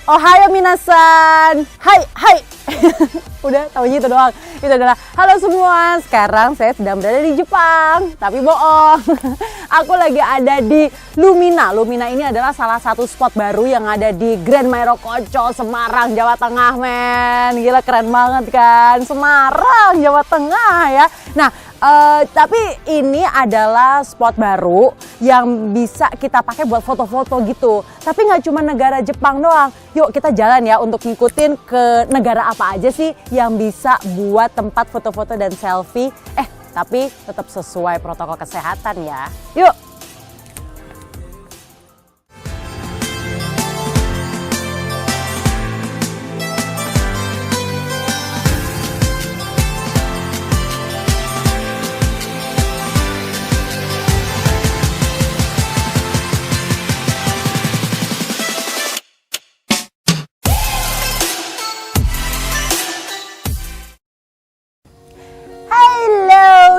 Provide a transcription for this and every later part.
Ohayo minasan. Hai, hai. Udah, taunya itu doang. Itu adalah halo semua. Sekarang saya sedang berada di Jepang, tapi bohong. Aku lagi ada di Lumina. Lumina ini adalah salah satu spot baru yang ada di Grand Mairokocco, Semarang, Jawa Tengah, men. Gila, keren banget kan? Semarang, Jawa Tengah ya. Nah, tapi ini adalah spot baru yang bisa kita pakai buat foto-foto gitu. Tapi nggak cuma negara Jepang doang. Yuk kita jalan ya untuk ngikutin ke negara apa aja sih yang bisa buat tempat foto-foto dan selfie. Tapi tetap sesuai protokol kesehatan ya. Yuk.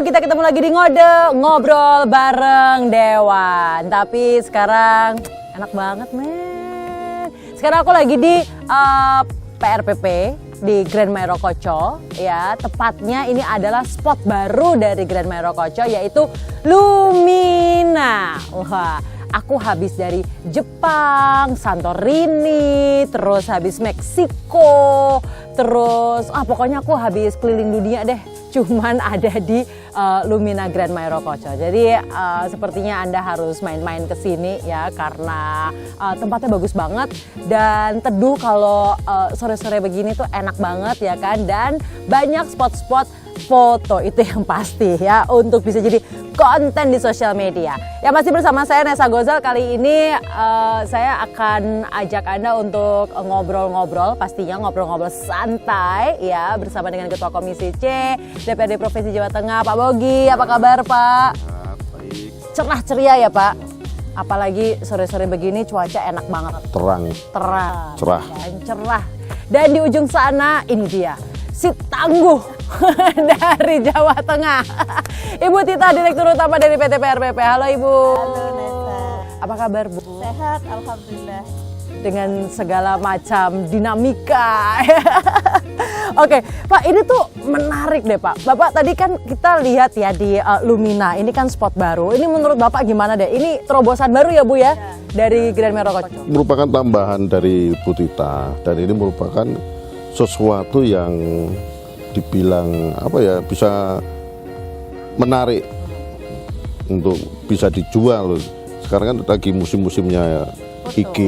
Kita ketemu lagi di ngobrol bareng Dewan. Tapi sekarang enak banget, men. Sekarang aku lagi di PRPP di Grand Mairokocco ya. Tepatnya ini adalah spot baru dari Grand Mairokocco, yaitu Lumina. Wah, aku habis dari Jepang, Santorini, terus habis Meksiko, terus pokoknya aku habis keliling dunia deh. Cuman ada di Lumina Grand Mairokocco. Jadi sepertinya Anda harus main-main ke sini ya, karena tempatnya bagus banget dan teduh kalau sore-sore begini tuh enak banget ya kan, dan banyak spot-spot foto itu yang pasti ya untuk bisa jadi konten di sosial media. Ya, masih bersama saya Nessa Gozal. Kali ini saya akan ajak Anda untuk ngobrol-ngobrol, pastinya ngobrol-ngobrol santai ya, bersama dengan Ketua Komisi C DPRD Provinsi Jawa Tengah, Pak Bogi. Apa kabar, Pak? Baik. Cerah ceria ya, Pak? Apalagi sore-sore begini cuaca enak banget. Terang. Cerah. Dan cerah. Dan di ujung sana ini dia, si tangguh dari Jawa Tengah. Ibu Tita, Direktur Utama dari PT PRPP. Halo Ibu. Halo Nessa. Apa kabar Bu? Sehat, alhamdulillah. Dengan segala macam dinamika. Oke, Pak, ini tuh menarik deh Pak. Bapak tadi kan kita lihat ya di Lumina, ini kan spot baru. Ini menurut Bapak gimana deh? Ini terobosan baru ya Bu ya? Dari Grand Mairokocco. Merupakan tambahan dari Bu Tita, dan ini merupakan sesuatu yang dibilang bisa menarik untuk bisa dijual. Sekarang kan lagi musim-musimnya IG,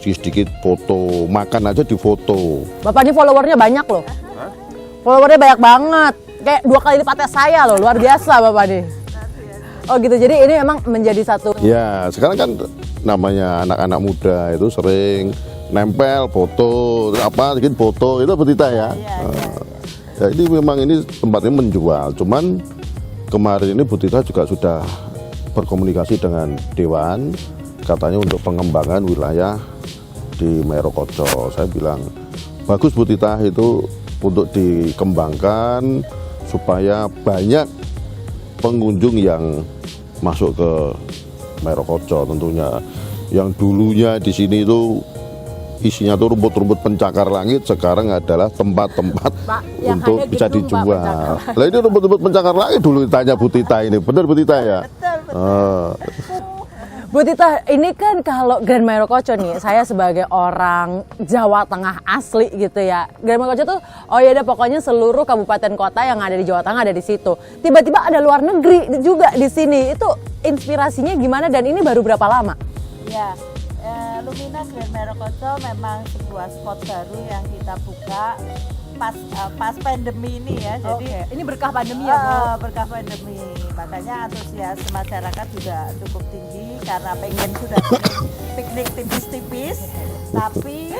sedikit foto, makan aja di foto. Bapak ini followernya banyak loh. Followernya banyak banget, kayak 2 kali lipatnya saya loh, luar biasa Bapak nih. Oh gitu, jadi ini memang menjadi satu. Ya, sekarang kan namanya anak-anak muda itu sering nempel foto, bikin foto, itu betita ya. Ya, ini memang ini tempatnya menjual. Cuman kemarin ini Bu Tita juga sudah berkomunikasi dengan Dewan, katanya untuk pengembangan wilayah di Mairokocco. Saya bilang bagus Bu Tita, itu untuk dikembangkan supaya banyak pengunjung yang masuk ke Mairokocco tentunya. Yang dulunya di sini itu isinya tuh rumput-rumput pencakar langit, sekarang adalah tempat-tempat untuk bisa dijual. Lah ini rumput-rumput pencakar langit dulu ditanya Bu Tita ini, benar Bu Tita ya? Betul. Bu Tita, ini kan kalau Grand Mairokocco nih, saya sebagai orang Jawa Tengah asli gitu ya. Grand Mairokocco tuh, pokoknya seluruh kabupaten kota yang ada di Jawa Tengah ada di situ. Tiba-tiba ada luar negeri juga di sini. Itu inspirasinya gimana dan ini baru berapa lama? Ya, Lumina Grand Mairokocco memang sebuah spot baru yang kita buka pas pandemi ini ya. Jadi ini berkah pandemi ya Bu? Berkah pandemi, makanya antusias masyarakat juga cukup tinggi karena pengen sudah piknik tipis-tipis, tapi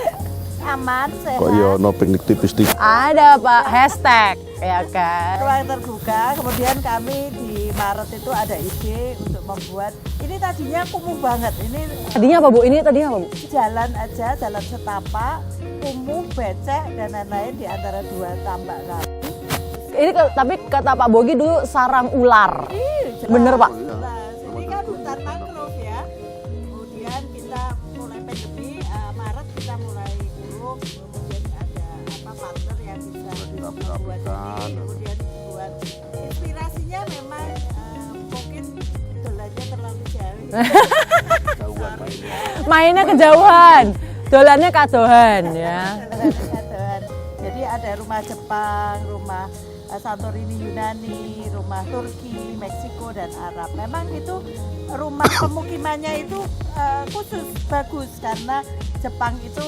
aman, sehat. Kok ya no piknik tipis-tipis? Ada Pak, hashtag ya kan. Ruang terbuka, kemudian kami di Maret itu ada ide untuk membuat, ini tadinya kumuh banget, ini Tadinya apa Bu? Ini tadinya apa Bu? jalan aja, jalan setapak, kumuh, becek, dan lain-lain di antara 2 tambak kami. Ini tapi kata Pak Bogi dulu sarang ular. Jelas, Bener Pak? jelas. Ini kan hutan mangrove ya, kemudian kita mulai pandemi, Maret kita mulai kemudian buat inspirasinya memang mungkin dolannya terlalu jauh. Mainnya kejauhan, dolannya kadohan ya. Dolan. Jadi ada rumah Jepang, rumah Santorini Yunani, rumah Turki, Meksiko dan Arab. Memang itu rumah pemukimannya itu khusus bagus karena Jepang itu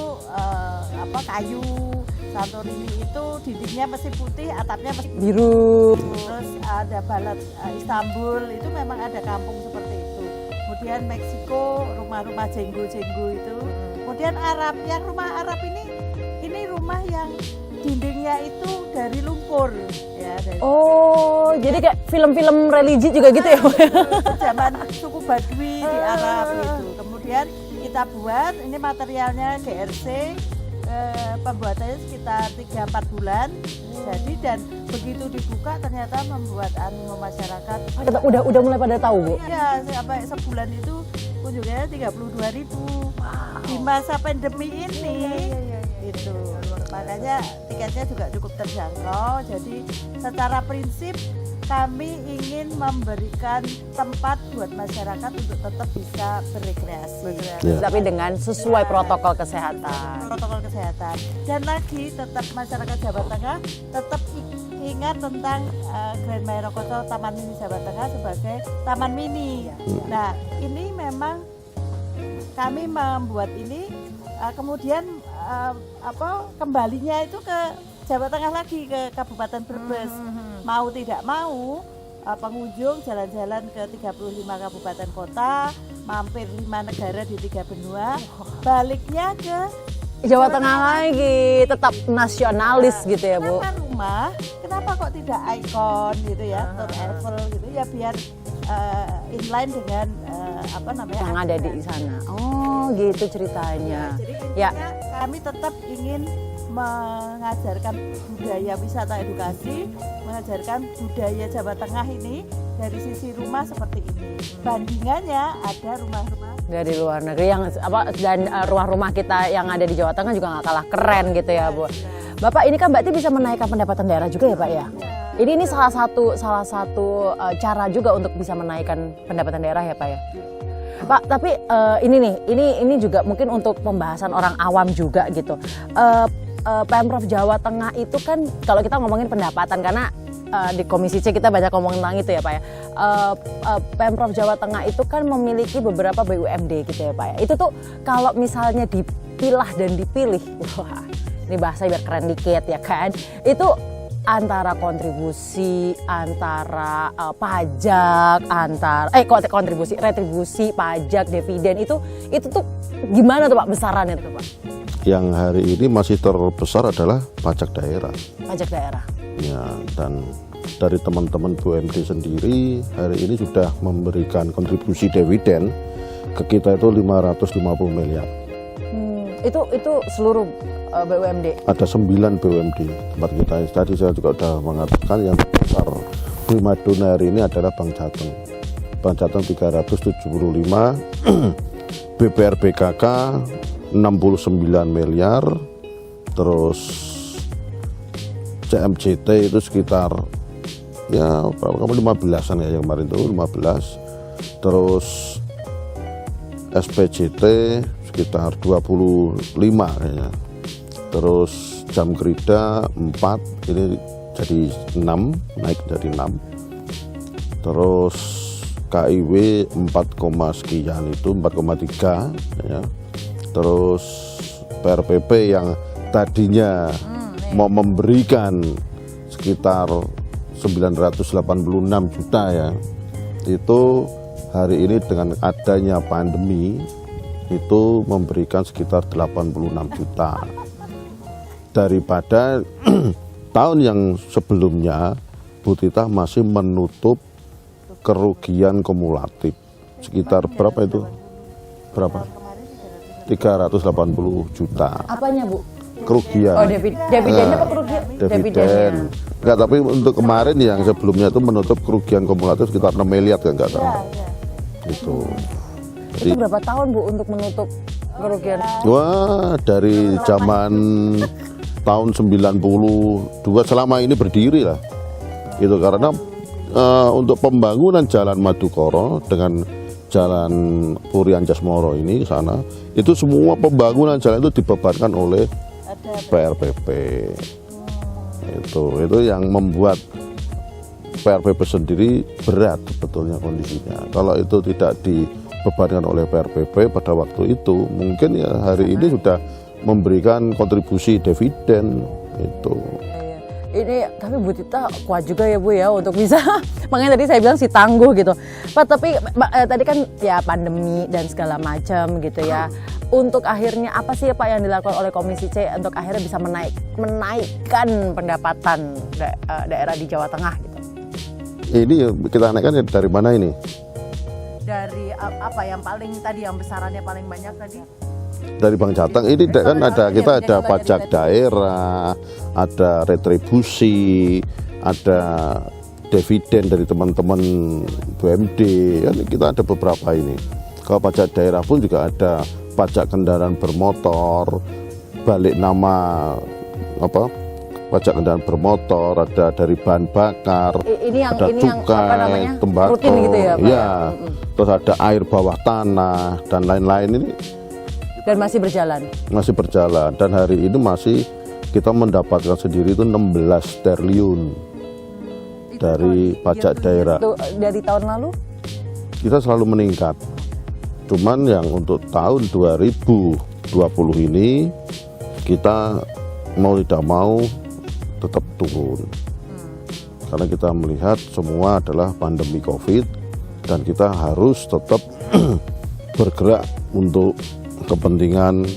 kayu, Santorini itu dindingnya mesti putih, atapnya mesti Biru. terus ada balat Istanbul itu memang ada kampung seperti itu. Kemudian Meksiko rumah-rumah jenggo-jenggo itu. Kemudian Arab, yang rumah Arab ini rumah yang dindingnya itu dari lumpur ya. Oh, jadi kayak film-film religi juga gitu ya? Zaman suku Badui di Arab itu. Kemudian kita buat ini materialnya GRC. Pembuatannya sekitar 3-4 bulan. Jadi dan begitu dibuka ternyata membuat animo masyarakat. Udah mulai pada tahu, Bu? Ya, sampai sebulan itu kunjungannya 32.000. Di masa pandemi ini itu. Makanya tiketnya juga cukup terjangkau. Jadi secara prinsip kami ingin memberikan tempat buat masyarakat untuk tetap bisa berekreasi. Tapi dengan sesuai protokol kesehatan. Protokol kesehatan. Dan lagi tetap masyarakat Jawa Tengah tetap ingat tentang Grand Mayarokoso Taman Mini Jawa Tengah sebagai taman mini. Nah, ini memang kami membuat ini kemudian kembalinya itu ke Jawa Tengah lagi, ke Kabupaten Brebes. Mau tidak mau pengunjung jalan-jalan ke 35 kabupaten kota, mampir 5 negara di 3 benua, baliknya ke Jawa Tengah lagi, tetap nasionalis gitu ya, Bu. Kenapa rumah? Kenapa kok tidak ikon gitu ya, Tour Eiffel gitu ya, biar inline dengan yang ada di sana. Oh, gitu ceritanya. Jadi Ya. kami tetap ingin mengajarkan budaya wisata edukasi, mengajarkan budaya Jawa Tengah ini dari sisi rumah seperti ini. Bandingannya ada rumah-rumah Dari luar negeri yang dan rumah-rumah kita yang ada di Jawa Tengah juga nggak kalah keren gitu ya, Bu. Bapak, ini kan berarti bisa menaikkan pendapatan daerah juga ya, Pak ya? Ini salah satu cara juga untuk bisa menaikkan pendapatan daerah ya, Pak ya. Pak, tapi ini juga mungkin untuk pembahasan orang awam juga gitu. Pemprov Jawa Tengah itu kan kalau kita ngomongin pendapatan, karena di Komisi C kita banyak ngomongin tentang itu ya, Pak ya. Pemprov Jawa Tengah itu kan memiliki beberapa BUMD gitu ya, Pak ya. Itu tuh kalau misalnya dipilah dan dipilih, wah, ini bahasa biar keren dikit ya kan. Itu antara kontribusi, antara pajak, kontribusi, retribusi, pajak, dividen itu tuh gimana tuh Pak besarannya tuh Pak? Yang hari ini masih terbesar adalah pajak daerah. Pajak daerah. Ya, dan dari teman-teman BUMD sendiri hari ini sudah memberikan kontribusi dividen ke kita itu 550 miliar. Itu seluruh BUMD? Ada 9 BUMD tempat kita. Tadi saya juga sudah mengatakan yang besar prima dona hari ini adalah Bank Jateng. Bank Jateng 375, BPRBKK 69 miliar, terus CMJT itu sekitar ya berapa 15-an ya yang kemarin itu 15, terus SPJT sekitar 25 kayaknya, terus Jam Gerida 4 ini jadi 6, naik dari 6, terus KIW 4, sekian itu 4,3 ya. Terus PRPP yang tadinya mau memberikan sekitar 986 juta ya, itu hari ini dengan adanya pandemi itu memberikan sekitar 86 juta daripada tahun yang sebelumnya. Bu Tita masih menutup kerugian kumulatif sekitar berapa itu? Berapa? 380 juta. Apanya Bu? Kerugian. Oh, dividennya apa kerugian? Dividen. Enggak, tapi untuk kemarin yang sebelumnya itu menutup kerugian kumulatif sekitar 6 miliar kan enggak salah. Itu. Jadi, Itu berapa tahun Bu untuk menutup kerugian? wah, dari zaman tahun 92 selama ini berdiri lah. Itu karena untuk pembangunan Jalan Madukoro dengan Jalan Puri Anjasmoro ini ke sana, itu semua pembangunan jalan itu dibebankan oleh Ada PRPP. Itu yang membuat PRPP sendiri berat sebetulnya kondisinya. Kalau itu tidak dibebankan oleh PRPP pada waktu itu, mungkin ya hari ini sudah memberikan kontribusi dividen itu. Ini tapi Bu Tita kuat juga ya Bu ya untuk bisa, makanya tadi saya bilang si tangguh gitu Pak. Tapi tadi kan ya pandemi dan segala macam gitu ya. Untuk akhirnya apa sih Pak yang dilakukan oleh Komisi C untuk akhirnya bisa menaikkan pendapatan daerah di Jawa Tengah gitu? Ini kita naikkan dari mana ini? Dari apa yang paling tadi yang besarannya paling banyak tadi? Dari Bank Jateng ini kan kita ada pajak daerah, ada retribusi, ada dividen dari teman-teman BUMD, kan kita ada beberapa ini. Kalau pajak daerah pun juga ada pajak kendaraan bermotor, balik nama pajak kendaraan bermotor, ada dari bahan bakar, ada cukai, tembakau, rutin gitu ya, Pak? Ya, terus ada air bawah tanah dan lain-lain ini. Dan masih berjalan? Masih berjalan, dan hari ini masih kita mendapatkan sendiri itu 16 triliun dari pajak daerah. Itu dari tahun lalu? Kita selalu meningkat. Cuman yang untuk tahun 2020 ini kita mau tidak mau tetap turun. Karena kita melihat semua adalah pandemi COVID dan kita harus tetap bergerak untuk kepentingan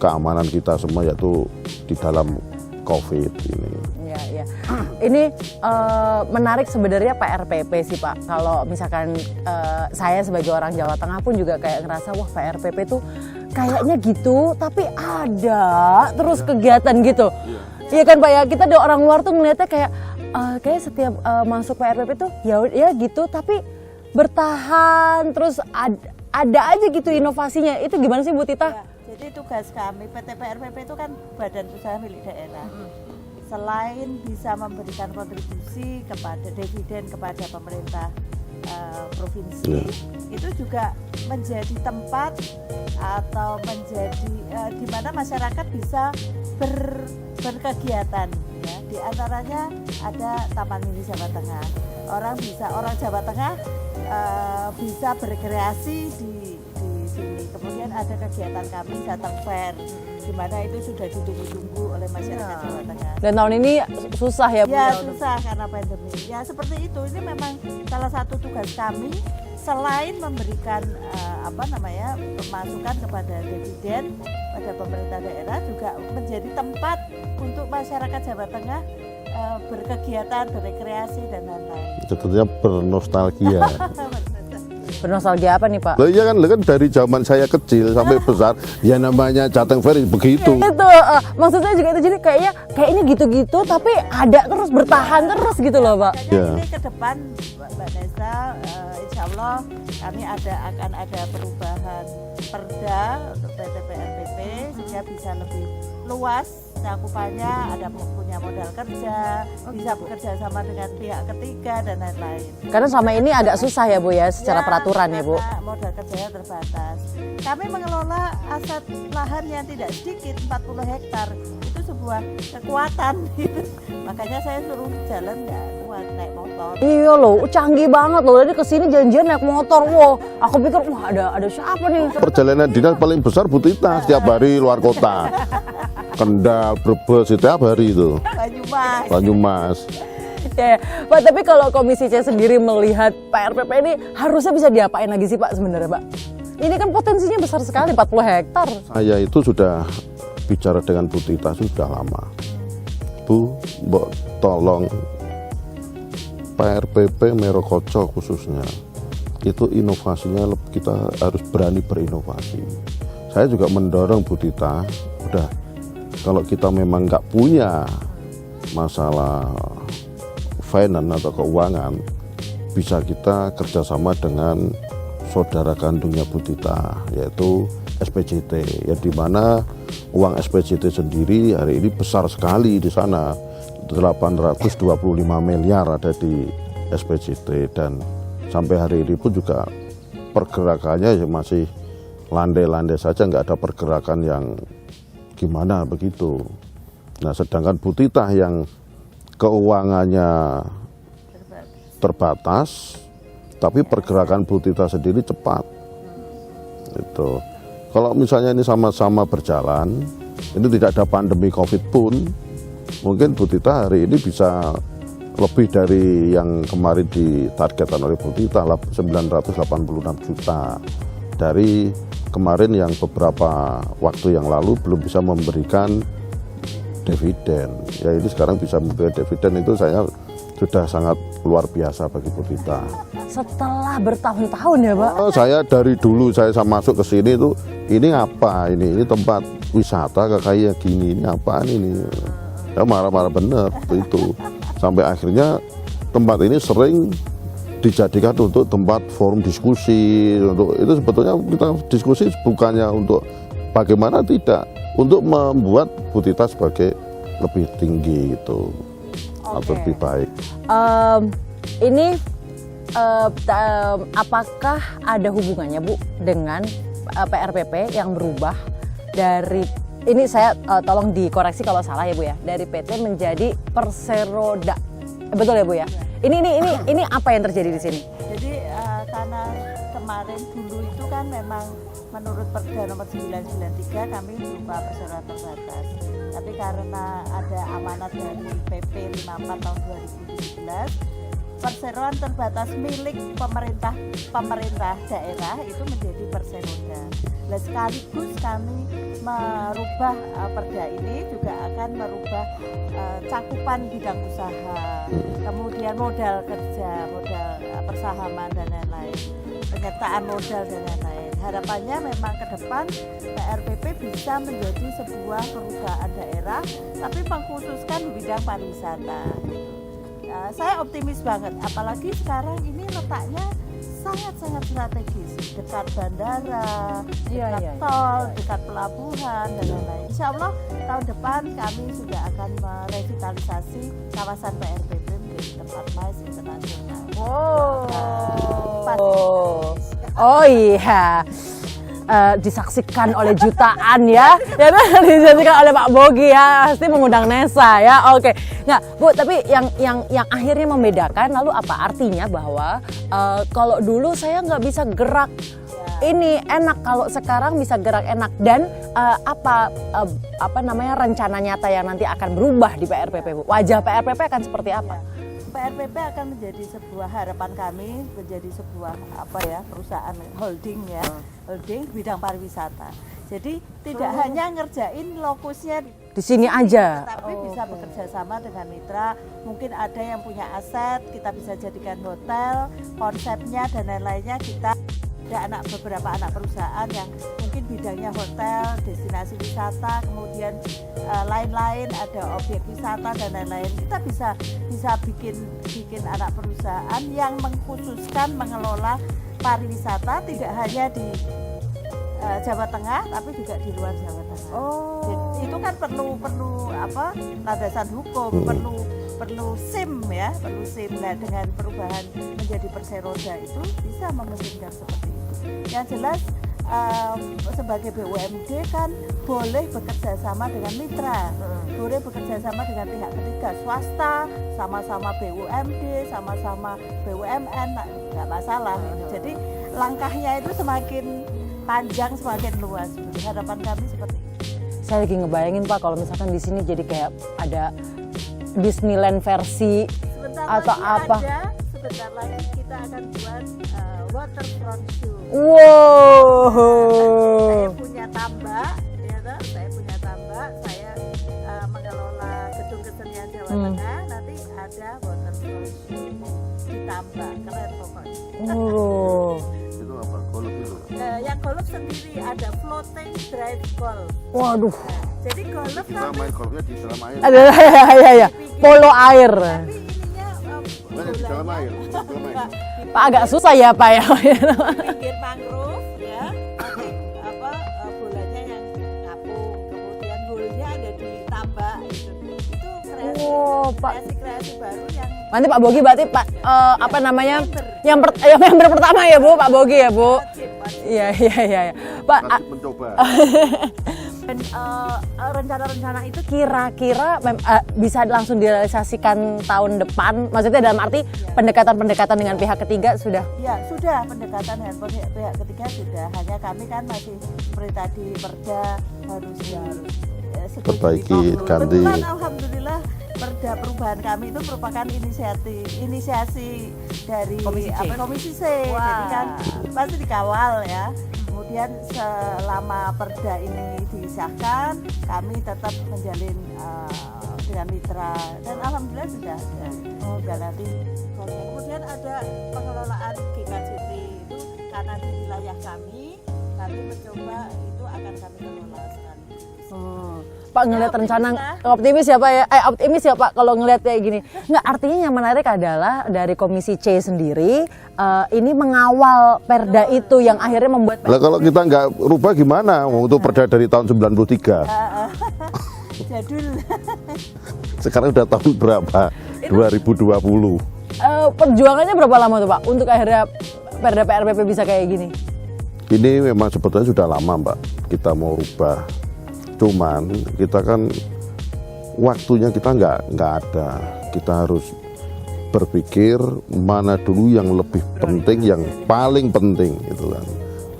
keamanan kita semua, yaitu di dalam COVID ini. Ya. Ini menarik sebenarnya PRPP sih Pak. Kalau misalkan saya sebagai orang Jawa Tengah pun juga kayak ngerasa wah PRPP tuh kayaknya gitu, tapi ada terus kegiatan gitu. Iya kan Pak ya, kita dari orang luar tuh ngeliatnya kayak setiap masuk PRPP tuh ya gitu, tapi bertahan terus ada aja gitu inovasinya. Itu gimana sih Bu Tita? Ya, jadi tugas kami PT PRPP itu kan badan usaha milik daerah. Selain bisa memberikan kontribusi kepada dividen kepada pemerintah provinsi, itu juga menjadi tempat atau menjadi di mana masyarakat bisa berkegiatan. Ya. Di antaranya ada Taman Mini Jawa Tengah. Orang Jawa Tengah bisa berkreasi di sini. Kemudian ada kegiatan kami Jateng Fair, di mana itu sudah ditunggu-tunggu oleh masyarakat Jawa Tengah. Dan tahun ini susah ya Bu? Ya susah karena pandemi. Ya seperti itu. Ini memang salah satu tugas kami selain memberikan pemasukan kepada dividen pada pemerintah daerah, juga menjadi tempat untuk masyarakat Jawa Tengah berkegiatan, berrekreasi dan lain-lain. Sebetulnya bernostalgia. Bernostalgia apa nih Pak? Loh iya kan dari zaman saya kecil sampai besar, ya namanya Jateng Fair begitu. Itu maksudnya juga itu, jadi kayaknya gitu-gitu tapi ada terus, bertahan terus gitu loh Pak. Ya. Ini ke depan Mbak Nesa, insya Allah kami akan ada perubahan perda untuk PT PRPP sehingga bisa lebih luas cakupannya, ada punya modal kerja, bisa bekerja sama dengan pihak ketiga dan lain-lain. Karena selama ini agak susah ya Bu ya secara peraturan ya Bu. Modal kerjanya terbatas. Kami mengelola aset lahan yang tidak sedikit, 40 hektar. Itu sebuah kekuatan gitu. Makanya saya suruh jalan nggak kuat, naik motor. Iya loh, canggih banget loh. Dari kesini janjian naik motor. Wow, aku pikir wah ada siapa nih? Perjalanan dinas paling besar Bu Tita setiap hari luar kota. Kendal, Brebes, setiap hari itu. Banyumas. Ya, Pak, tapi kalau Komisi C sendiri melihat PRPP ini harusnya bisa diapain lagi sih Pak sebenarnya Pak? Ini kan potensinya besar sekali, 40 hektar. Saya itu sudah bicara dengan Bu Tita sudah lama. Bu, Mbok tolong PRPP Merokoco khususnya, itu inovasinya kita harus berani berinovasi. Saya juga mendorong Bu Tita, udah kalau kita memang nggak punya masalah finance atau keuangan, bisa kita kerjasama dengan saudara kandungnya Bu Tita, yaitu SPJT, ya di mana uang SPJT sendiri hari ini besar sekali di sana. 825 miliar ada di SPJT, dan sampai hari ini pun juga pergerakannya ya masih landai-landai saja, nggak ada pergerakan yang gimana begitu. Nah, sedangkan Bu Titah yang keuangannya terbatas, tapi pergerakan Bu Titah sendiri cepat. Itu. Kalau misalnya ini sama-sama berjalan, ini tidak ada pandemi COVID pun, mungkin Bu Titah hari ini bisa lebih dari yang kemarin ditargetkan oleh Bu Titah, 986 juta. Dari kemarin yang beberapa waktu yang lalu belum bisa memberikan dividen. Ya ini sekarang bisa memberikan dividen, itu saya sudah sangat luar biasa bagi Bu Titah. Setelah bertahun-tahun ya Pak? Oh, saya dari dulu saya masuk ke sini tuh, ini apa ini tempat wisata kayak gini, ini apaan ini? Ya marah-marah bener itu. Sampai akhirnya tempat ini sering dijadikan untuk tempat forum diskusi. Untuk itu sebetulnya kita diskusi bukannya untuk bagaimana, tidak, untuk membuat Bu Titah sebagai lebih tinggi gitu, atau lebih baik. Ini apakah ada hubungannya Bu dengan PRPP yang berubah dari, ini saya tolong dikoreksi kalau salah ya Bu ya, dari PT menjadi Perseroda, betul ya Bu ya? Ini apa yang terjadi di sini? Jadi karena kemarin dulu itu kan memang menurut Perda nomor 993 kami berupa perseroan terbatas. Tapi karena ada amanat dari PP 54 tahun 2017, perseroan terbatas milik pemerintah daerah itu menjadi Perseroda. Nah, sekaligus kami merubah perda ini juga akan merubah cakupan bidang usaha, kemudian modal kerja, modal persahaman dan lain-lain, penyertaan modal dan lain-lain. Harapannya memang ke depan PRPP bisa menjadi sebuah perusahaan daerah, tapi mengkhususkan di bidang pariwisata. Nah, saya optimis banget, apalagi sekarang ini letaknya sangat-sangat strategis, dekat bandara, dekat tol, dekat pelabuhan dan lain-lain. Insya Allah tahun depan kami sudah akan merevitalisasi kawasan PRPP menjadi tempat MICE internasional. Oh iya, disaksikan oleh jutaan ya, disaksikan oleh Pak Bogi ya, pasti mengundang Nesa ya. Oke, nggak Bu, tapi yang akhirnya membedakan lalu apa artinya bahwa kalau dulu saya nggak bisa gerak ini enak, kalau sekarang bisa gerak enak, dan apa namanya rencana nyata yang nanti akan berubah di PRPP Bu? Wajah PRPP akan seperti apa? PRPP akan menjadi sebuah harapan kami, menjadi sebuah perusahaan holding ya, holding bidang pariwisata. Jadi tidak hanya ngerjain lokusnya di sini aja, tapi bisa bekerja sama dengan mitra. Mungkin ada yang punya aset, kita bisa jadikan hotel, konsepnya dan lain-lainnya. Kita ada beberapa anak perusahaan yang mungkin bidangnya hotel, destinasi wisata, kemudian lain-lain, ada objek wisata dan lain-lain. Kita bisa bikin anak perusahaan yang mengkhususkan mengelola pariwisata tidak hanya di Jawa Tengah tapi juga di luar Jawa Tengah. Jadi, itu kan perlu landasan hukum, perlu SIM ya, perlu SIM. Nah, dengan perubahan menjadi Perseroda itu bisa memungkinkan seperti itu. Yang jelas sebagai BUMD kan boleh bekerja sama dengan mitra, boleh bekerja sama dengan pihak ketiga, swasta, sama-sama BUMD, sama-sama BUMN, nggak masalah. Jadi langkahnya itu semakin panjang, semakin luas. Harapan kami seperti itu. Saya lagi ngebayangin Pak, kalau misalkan di sini jadi kayak ada Disneyland versi atau apa? Sebentar lagi kita akan buat waterfront show. Wow. Saya punya tambak, saya mengelola gedung kesenian Jawa Tengah. Nanti ada waterfront show di tambak, keren pokoknya. Itu apa? Golf itu? Yang golf sendiri ada floating drive golf. Waduh. Jadi golf Kita main golfnya di dalam air. Ya. Polo air. Tapi ininya Di dalam air. Pak agak susah ya Pak ya. pinggir mangrove ya, nanti bolanya yang ngapung, kemudian golnya ada di tambak itu keren. Oh, Pak. kreasi-kreasi baru yang Nanti Pak Bogi berarti Pak apa namanya? Yang member pertama ya Bu, Pak Bogi ya Bu. Iya. Pak, Masih mencoba. dan rencana-rencana itu kira-kira bisa langsung direalisasikan tahun depan? Maksudnya dalam arti pendekatan-pendekatan dengan pihak ketiga sudah? Ya sudah, pendekatan dengan pihak ketiga sudah. Hanya kami kan masih seperti tadi Perda harus Perbaiki, ganti. Kebetulan alhamdulillah Perda perubahan kami itu merupakan inisiasi dari Komisi C. Jadi kan pasti dikawal ya. Kemudian selama Perda ini disahkan, kami tetap menjalin dengan mitra dan alhamdulillah sudah menjalani. Kemudian ada pengelolaan GKJT itu karena di wilayah kami mencoba itu akan kami kelola sekaligus. Pak ngelihat rencana optimis ya Pak ya, optimis ya Pak kalau ngelihat kayak gini. Nggak, artinya yang menarik adalah dari Komisi C sendiri ini mengawal Perda itu yang akhirnya membuat. Lah kalau kita nggak rubah gimana? Untuk Perda dari tahun 93. Jadul. Sekarang udah tahun berapa? 2020. Perjuangannya berapa lama tuh Pak untuk akhirnya Perda PRPP bisa kayak gini? Ini memang sebetulnya sudah lama Mbak, kita mau rubah. Cuman kita kan waktunya kita nggak ada. Kita harus berpikir mana dulu yang lebih penting, yang paling penting gitu kan.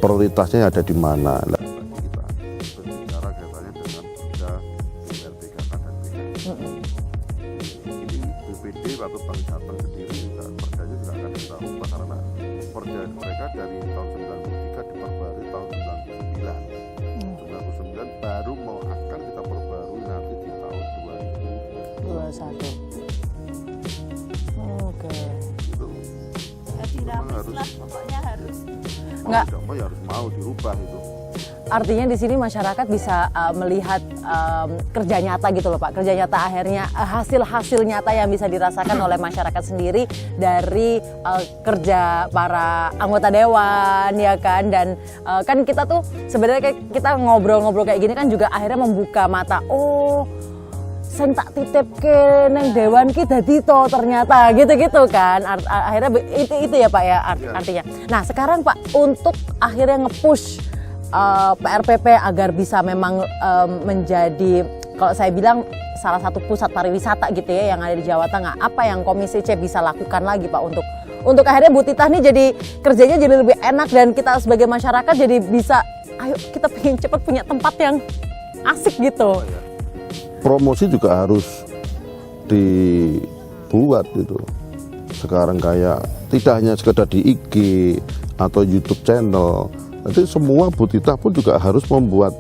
Prioritasnya ada di mana. Nah, kita berbicara kaitannya dengan Perda URBK dan BKS. Ini BPD atau Bank Jateng sendiri juga perdanya juga akan kita ubah karena perda mereka dari tahun 93 diperbarui tahun 99 baru mau akan kita perbarui nanti di tahun 2021. Oke. Itu Dinamis lah, pokoknya harus. Nggak. Ya harus mau dirubah itu. Artinya di sini masyarakat bisa melihat kerja nyata gitu loh Pak, kerja nyata akhirnya hasil-hasil nyata yang bisa dirasakan oleh masyarakat sendiri dari kerja para anggota dewan ya kan, dan kan kita tuh sebenarnya kita ngobrol-ngobrol kayak gini kan juga akhirnya membuka mata, oh sing tak titipke neng dewan ki dadi to ternyata gitu-gitu kan. Akhirnya itu ya Pak ya artinya. Nah sekarang Pak untuk akhirnya nge-push PRPP agar bisa memang menjadi, kalau saya bilang salah satu pusat pariwisata gitu ya yang ada di Jawa Tengah. Apa yang Komisi C bisa lakukan lagi Pak untuk akhirnya Bu Titah nih jadi kerjanya jadi lebih enak dan kita sebagai masyarakat jadi bisa, ayo kita pengen cepat punya tempat yang asik gitu. Promosi juga harus dibuat gitu. Sekarang kayak tidak hanya sekedar di IG atau YouTube channel. Nanti semua Bu Titah pun juga harus membuat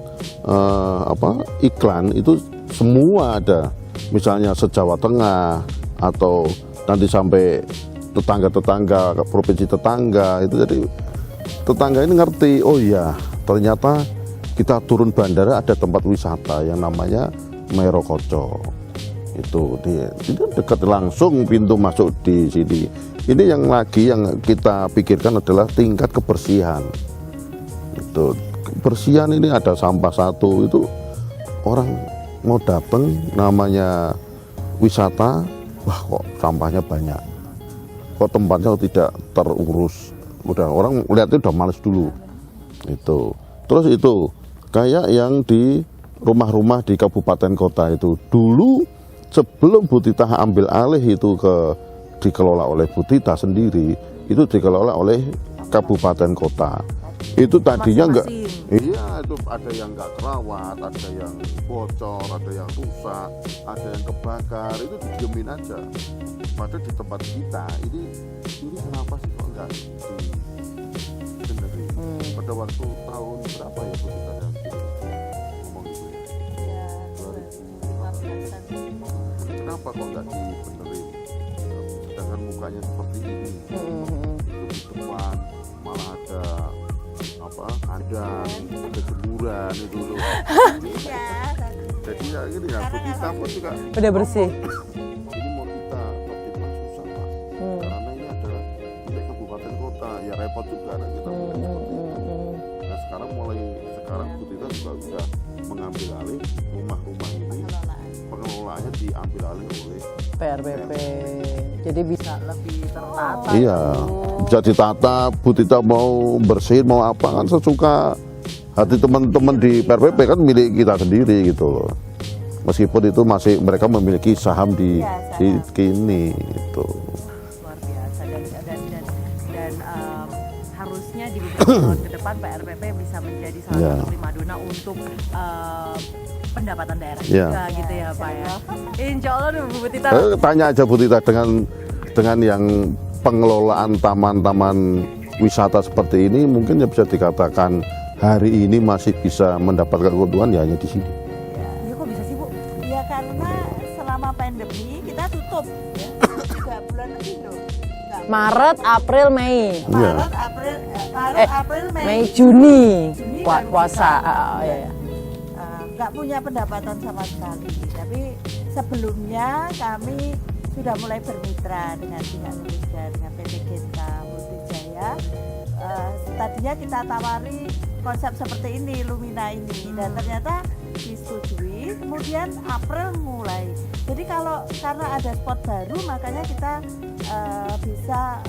iklan itu semua ada. Misalnya se-Jawa Tengah atau nanti sampai tetangga-tetangga, provinsi tetangga itu, jadi tetangga ini ngerti, oh iya ternyata kita turun bandara ada tempat wisata yang namanya Merokoco. Itu dekat langsung pintu masuk di sini. Ini yang lagi yang kita pikirkan adalah tingkat kebersihan. Itu kebersihan ini ada sampah satu itu orang mau datang namanya wisata, wah kok sampahnya banyak, kok tempatnya tidak terurus, udah orang lihatnya udah males dulu. Itu terus itu kayak yang di rumah-rumah di kabupaten kota itu dulu sebelum Bu Titah ambil alih itu dikelola oleh Bu Titah sendiri, itu dikelola oleh kabupaten kota. Itu tadinya enggak, iya itu ada yang enggak terawat, ada yang bocor, ada yang rusak, ada yang kebakar, itu didiemin aja. Padahal di tempat kita ini kenapa sih kok enggak dibenerin? Pada waktu tahun berapa ya Bu Titah ngomong gitu ya? 2015. Kenapa kok enggak dibenerin? Sedangkan mukanya seperti ini, itu di depan malah ada ada jemuran itu loh. Jadi ya gini ya, Bu Titah pun juga udah bersih. Ini mau kita tertibkan susah Pak, karena ini adalah milik kabupaten kota, ya repot juga nah, kita seperti itu. Nah sekarang Bu Titah juga sudah mengambil alih rumah-rumah ini, pengelolaannya diambil alih oleh PRBP. Jadi bisa lebih tertata. Iya, bisa ditata. Bu Tita mau bersihin mau apa kan sesuka hati teman-teman di PRBP kan milik kita sendiri gitu loh. Meskipun itu masih mereka memiliki saham di kini itu. Luar biasa dan harusnya di beberapa tahun ke depan PRBP bisa menjadi salah satu primadona untuk pendapatan daerah juga gitu ya Pak ya. Insya Allah Bu Tita. Tanya aja Bu Tita dengan yang pengelolaan taman-taman wisata seperti ini mungkin ya bisa dikatakan hari ini masih bisa mendapatkan keuntungan ya hanya di sini. Ya kok bisa sih Bu? Ya karena selama pandemi kita tutup ya. 3 bulan lebih loh. Maret, April, Mei. Maret, April, Mei. Juni. Baru Puasa. kita, Iya. nggak punya pendapatan sama sekali. Tapi sebelumnya kami sudah mulai bermitra dengan pihak Indonesia, dengan PT Genta Multijaya. Tadinya kita tawari konsep seperti ini, Lumina ini, dan ternyata disetujui. Kemudian April mulai. Jadi karena ada spot baru, makanya kita bisa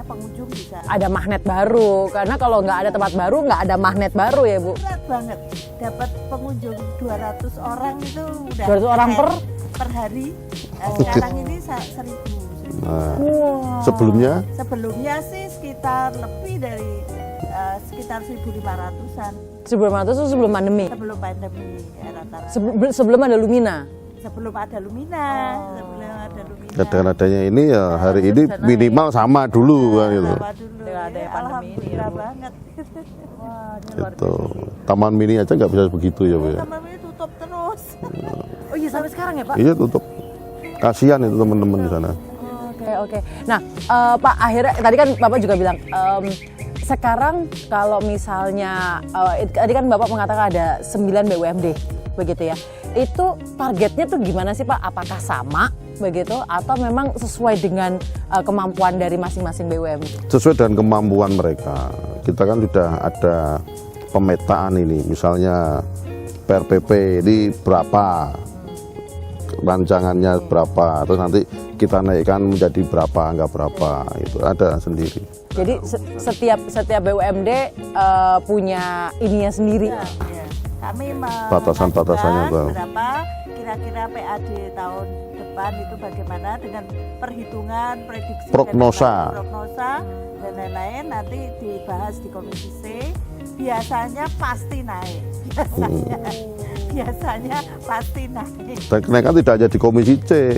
pengunjung bisa. Ada magnet baru, karena kalau nggak ada tempat baru nggak ada magnet baru ya Bu. Berat banget, dapat pengunjung 200 orang itu udah 200 orang per hari. Sekarang ini 1.000. Nah, Wow. sebelumnya sih sekitar lebih dari sekitar 1.500-an 1.500 itu sebelum pandemi. sebelum pandemi ya, rata-rata. Sebelum ada Lumina. Sebelum ada Lumina. dengan adanya ini ya hari ini minimal sama dulu kan gitu. Sama dulu. Dengan adanya pandemi ini, Alhamdulillah Bu. banget. Wah, ini luar Gitu. Taman mini aja nggak bisa begitu ya Bu ya. Taman ini tutup terus. Oh iya sampai sekarang ya Pak? Iya tutup. Kasihan itu teman-teman di sana. Oke. Nah, Pak, akhirnya tadi kan Bapak juga bilang sekarang kalau misalnya tadi kan Bapak mengatakan ada 9 BUMD begitu ya. Itu targetnya tuh gimana sih Pak? Apakah sama begitu atau memang sesuai dengan kemampuan dari masing-masing BUMD? Sesuai dengan kemampuan mereka. Kita kan sudah ada pemetaan ini. Misalnya PRPP ini berapa? Rancangannya berapa? Terus nanti kita naikkan menjadi berapa, enggak berapa, itu ada sendiri. Jadi setiap BUMD punya ininya sendiri. Ya. Kami Batasan-batasannya mengajukan tahu. berapa kira-kira PAD tahun depan itu bagaimana dengan perhitungan, prediksi, Prognosa. dan lain-lain nanti dibahas di Komisi C. Biasanya pasti naik. Biasanya pasti naik. Dan kenaikan tidak hanya di Komisi C,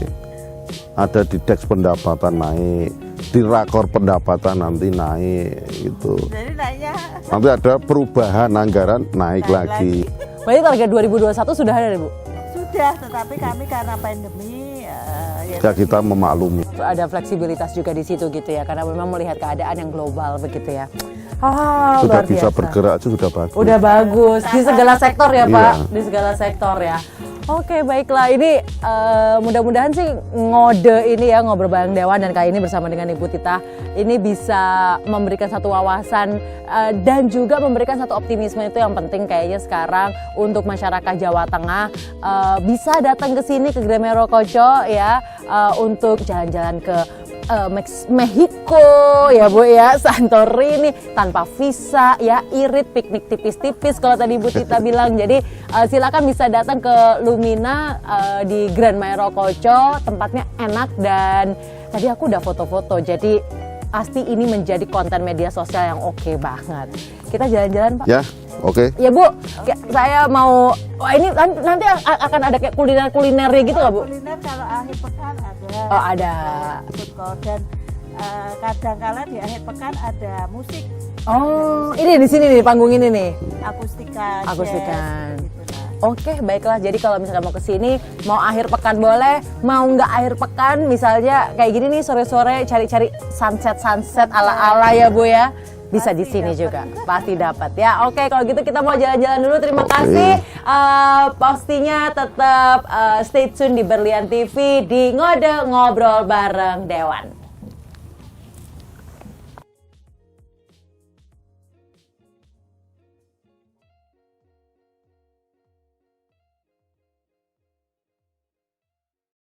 ada di Deks pendapatan naik, di Rakor pendapatan nanti naik gitu. Jadi naiknya Nanti ada perubahan anggaran naik lagi. Berarti target 2021 sudah ada Bu? sudah, tetapi kami karena pandemi Ya kita memaklumi. Ada fleksibilitas juga di situ gitu ya, karena memang melihat keadaan yang global begitu ya. Sudah Luar bisa biasa. bergerak aja sudah bagus. Udah bagus di segala sektor ya Pak, Iya. di segala sektor ya. Oke baiklah, ini mudah-mudahan sih ngode ini ya, ngobrol bareng Dewan dan kali ini bersama dengan Ibu Tita ini bisa memberikan satu wawasan dan juga memberikan satu optimisme. Itu yang penting kayaknya sekarang untuk masyarakat Jawa Tengah bisa datang ke sini ke Gran Merokocco ya, untuk jalan-jalan ke Mexico ya Bu ya, Santorini tanpa visa ya, irit, piknik tipis-tipis kalau tadi Bu Tita bilang. Jadi silakan bisa datang ke Lumina di Gran Merokocco, tempatnya enak dan tadi aku udah foto-foto. Jadi pasti ini menjadi konten media sosial yang oke banget. Kita jalan-jalan Pak. Ya, oke. Ya Bu, saya mau, wah ini nanti akan ada kayak kuliner-kulinernya gitu nggak Bu? kuliner kalau akhir pekan ada. Oh ada. Food court dan kadang-kala di akhir pekan ada musik Oh ini di sini nih, panggung ini nih. akustika. Akustikan. Jazz, gitu lah. Oke, baiklah. Jadi kalau misalnya mau ke sini, mau akhir pekan boleh, mau nggak akhir pekan, misalnya kayak gini nih sore-sore cari-cari sunset ala-ala ya Bu ya. Bisa di sini juga, pasti dapat ya. Oke, kalau gitu kita mau jalan-jalan dulu. Terima kasih. Pastinya tetap stay tune di Berlian TV di Ngode Ngobrol bareng Dewan.